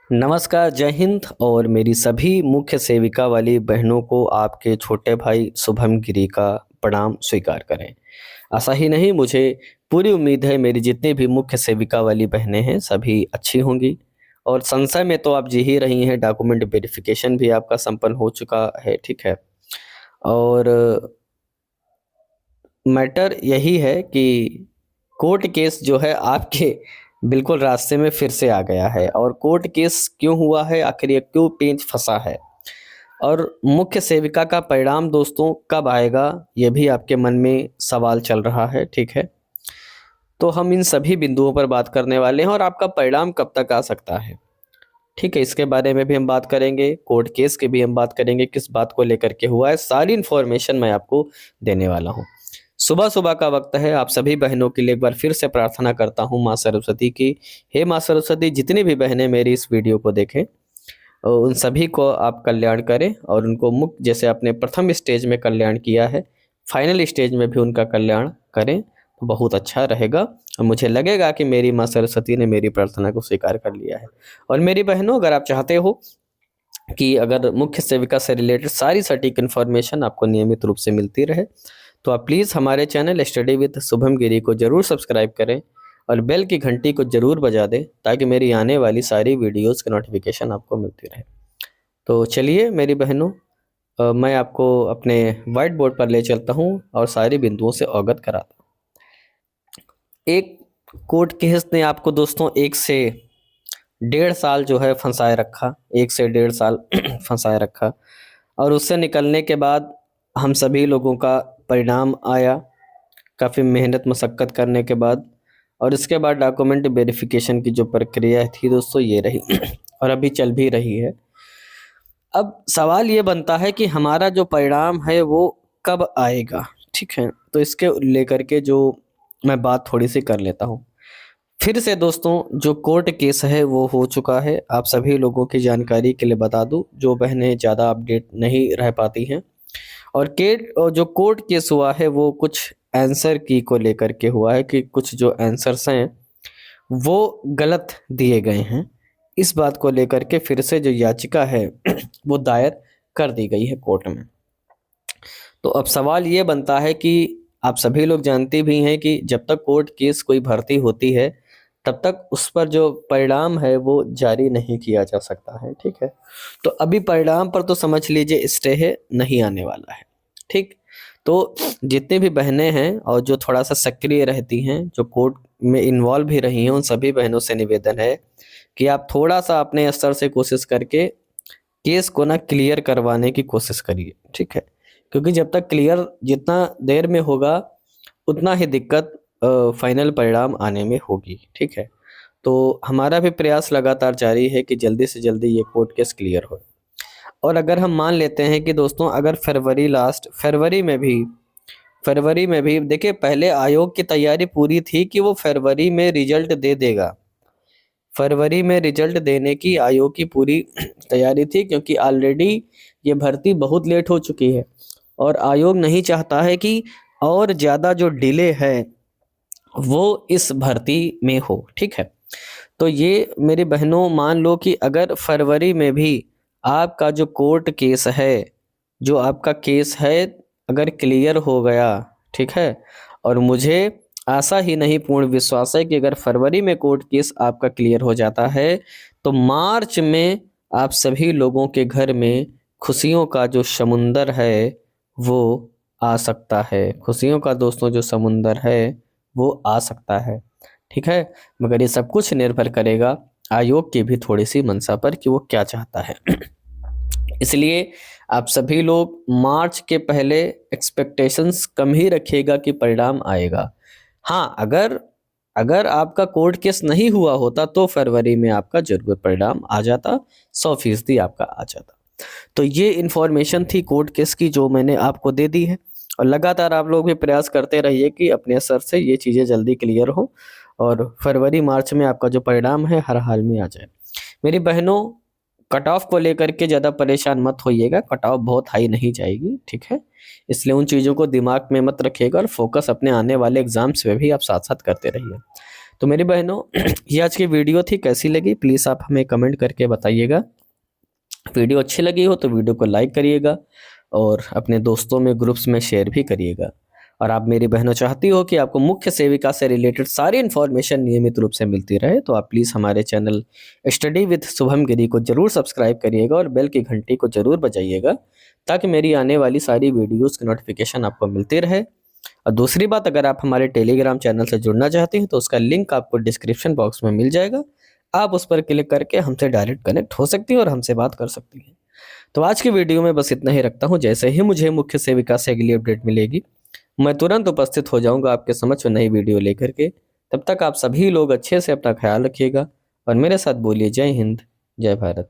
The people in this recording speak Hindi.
नमस्कार, जय हिंद और मेरी सभी मुख्य सेविका वाली बहनों को आपके छोटे भाई शुभम गिरी का प्रणाम स्वीकार करें। ऐसा ही नहीं, मुझे पूरी उम्मीद है मेरी जितनी भी मुख्य सेविका वाली बहनें हैं सभी अच्छी होंगी। और संशय में तो आप जी ही रही हैं, डॉक्यूमेंट वेरिफिकेशन भी आपका संपन्न हो चुका है, ठीक है। और मैटर यही है कि कोर्ट केस जो है आपके बिल्कुल रास्ते में फिर से आ गया है। और कोर्ट केस क्यों हुआ है, आखिर ये क्यों पेंच फंसा है, और मुख्य सेविका का परिणाम दोस्तों कब आएगा, ये भी आपके मन में सवाल चल रहा है, ठीक है। तो हम इन सभी बिंदुओं पर बात करने वाले हैं और आपका परिणाम कब तक आ सकता है, ठीक है, इसके बारे में भी हम बात करेंगे। कोर्ट केस की भी हम बात करेंगे, किस बात को लेकर के हुआ है, सारी इन्फॉर्मेशन मैं आपको देने वाला हूँ। सुबह सुबह का वक्त है, आप सभी बहनों के लिए एक बार फिर से प्रार्थना करता हूँ माँ सरस्वती की। हे माँ सरस्वती, जितनी भी बहनें मेरी इस वीडियो को देखें उन सभी को आप कल्याण करें और उनको मुक्त, जैसे आपने प्रथम स्टेज में कल्याण किया है, फाइनल स्टेज में भी उनका कल्याण करें तो बहुत अच्छा रहेगा। और मुझे लगेगा कि मेरी माँ सरस्वती ने मेरी प्रार्थना को स्वीकार कर लिया है। और मेरी बहनों, अगर आप चाहते हो कि अगर मुख्य सेविका से रिलेटेड सारी सटीक इन्फॉर्मेशन आपको नियमित रूप से मिलती रहे, तो आप प्लीज़ हमारे चैनल स्टडी विद शुभम गिरी को ज़रूर सब्सक्राइब करें और बेल की घंटी को ज़रूर बजा दें, ताकि मेरी आने वाली सारी वीडियोज़ की नोटिफिकेशन आपको मिलती रहे। तो चलिए मेरी बहनों, मैं आपको अपने वाइट बोर्ड पर ले चलता हूँ और सारे बिंदुओं से अवगत कराता हूँ। एक कोर्ट केस ने आपको दोस्तों 1 से 1.5 साल जो है फंसाए रखा, 1 से 1.5 साल फंसाए रखा। और उससे निकलने के बाद हम सभी लोगों का परिणाम आया, काफ़ी मेहनत मशक्क़त करने के बाद। और इसके बाद डॉक्यूमेंट वेरिफिकेशन की जो प्रक्रिया थी दोस्तों, ये रही और अभी चल भी रही है। अब सवाल ये बनता है कि हमारा जो परिणाम है वो कब आएगा, ठीक है। तो इसके लेकर के जो मैं बात थोड़ी सी कर लेता हूँ। फिर से दोस्तों, जो कोर्ट केस है वो हो चुका है। आप सभी लोगों की जानकारी के लिए बता दूं, जो बहनें ज़्यादा अपडेट नहीं रह पाती हैं। और जो कोर्ट केस हुआ है वो कुछ आंसर की को लेकर के हुआ है कि कुछ जो आंसर्स हैं वो गलत दिए गए हैं। इस बात को लेकर के फिर से जो याचिका है वो दायर कर दी गई है कोर्ट में। तो अब सवाल ये बनता है कि आप सभी लोग जानते भी हैं कि जब तक कोर्ट केस कोई भर्ती होती है तब तक उस पर जो परिणाम है वो जारी नहीं किया जा सकता है, ठीक है। तो अभी परिणाम पर तो समझ लीजिए स्टे है, नहीं आने वाला है, ठीक। तो जितनी भी बहनें हैं और जो थोड़ा सा सक्रिय रहती हैं, जो कोर्ट में इन्वॉल्व भी रही हैं, उन सभी बहनों से निवेदन है कि आप थोड़ा सा अपने स्तर से कोशिश करके केस को ना क्लियर करवाने की कोशिश करिए, ठीक है। क्योंकि जब तक क्लियर जितना देर में होगा उतना ही दिक्कत फाइनल परिणाम आने में होगी, ठीक है। तो हमारा भी प्रयास लगातार जारी है कि जल्दी से जल्दी ये कोर्ट केस क्लियर हो। और अगर हम मान लेते हैं कि दोस्तों अगर फरवरी में भी देखिए, पहले आयोग की तैयारी पूरी थी कि वो फरवरी में रिजल्ट दे देगा। फरवरी में रिजल्ट देने की आयोग की पूरी तैयारी थी, क्योंकि ऑलरेडी ये भर्ती बहुत लेट हो चुकी है और आयोग नहीं चाहता है कि और ज़्यादा जो डिले है वो इस भर्ती में हो, ठीक है। तो ये मेरी बहनों, मान लो कि अगर फरवरी में भी आपका जो कोर्ट केस है, जो आपका केस है, अगर क्लियर हो गया, ठीक है। और मुझे आशा ही नहीं पूर्ण विश्वास है कि अगर फरवरी में कोर्ट केस आपका क्लियर हो जाता है तो मार्च में आप सभी लोगों के घर में खुशियों का जो समुंदर है वो आ सकता है। खुशियों का दोस्तों जो समुंदर है वो आ सकता है, ठीक है। मगर ये सब कुछ निर्भर करेगा आयोग की भी थोड़ी सी मंशा पर कि वो क्या चाहता है। इसलिए आप सभी लोग मार्च के पहले एक्सपेक्टेशंस कम ही रखिएगा कि परिणाम आएगा। हाँ, अगर अगर आपका कोर्ट केस नहीं हुआ होता तो फरवरी में आपका जरूर परिणाम आ जाता, 100% आपका आ जाता। तो ये इन्फॉर्मेशन थी कोर्ट केस की जो मैंने आपको दे दी है। और लगातार आप लोग भी प्रयास करते रहिए कि अपने स्तर से ये चीज़ें जल्दी क्लियर हो और फरवरी मार्च में आपका जो परिणाम है हर हाल में आ जाए। मेरी बहनों, कट ऑफ को लेकर के ज़्यादा परेशान मत होइएगा, कट ऑफ बहुत हाई नहीं जाएगी, ठीक है। इसलिए उन चीज़ों को दिमाग में मत रखिएगा और फोकस अपने आने वाले एग्जाम्स पे भी आप साथ साथ करते रहिए। तो मेरी बहनों ये आज की वीडियो थी, कैसी लगी प्लीज़ आप हमें कमेंट करके बताइएगा। वीडियो अच्छी लगी हो तो वीडियो को लाइक करिएगा और अपने दोस्तों में ग्रुप्स में शेयर भी करिएगा। और आप मेरी बहनों चाहती हो कि आपको मुख्य सेविका से रिलेटेड सारी इन्फॉर्मेशन नियमित रूप से मिलती रहे तो आप प्लीज़ हमारे चैनल स्टडी विद शुभम गिरी को जरूर सब्सक्राइब करिएगा और बेल की घंटी को जरूर बजाइएगा, ताकि मेरी आने वाली सारी वीडियोज़ की नोटिफिकेशन आपको मिलती रहे। और दूसरी बात, अगर आप हमारे टेलीग्राम चैनल से जुड़ना चाहते हैं तो उसका लिंक आपको डिस्क्रिप्शन बॉक्स में मिल जाएगा। आप उस पर क्लिक करके हमसे डायरेक्ट कनेक्ट हो सकती हैं और हमसे बात कर सकती हैं। तो आज की वीडियो में बस इतना ही रखता हूँ। जैसे ही मुझे मुख्य सेविका से अगली अपडेट मिलेगी मैं तुरंत उपस्थित हो जाऊंगा आपके समक्ष नई वीडियो लेकर के। तब तक आप सभी लोग अच्छे से अपना ख्याल रखिएगा और मेरे साथ बोलिए जय हिंद, जय भारत।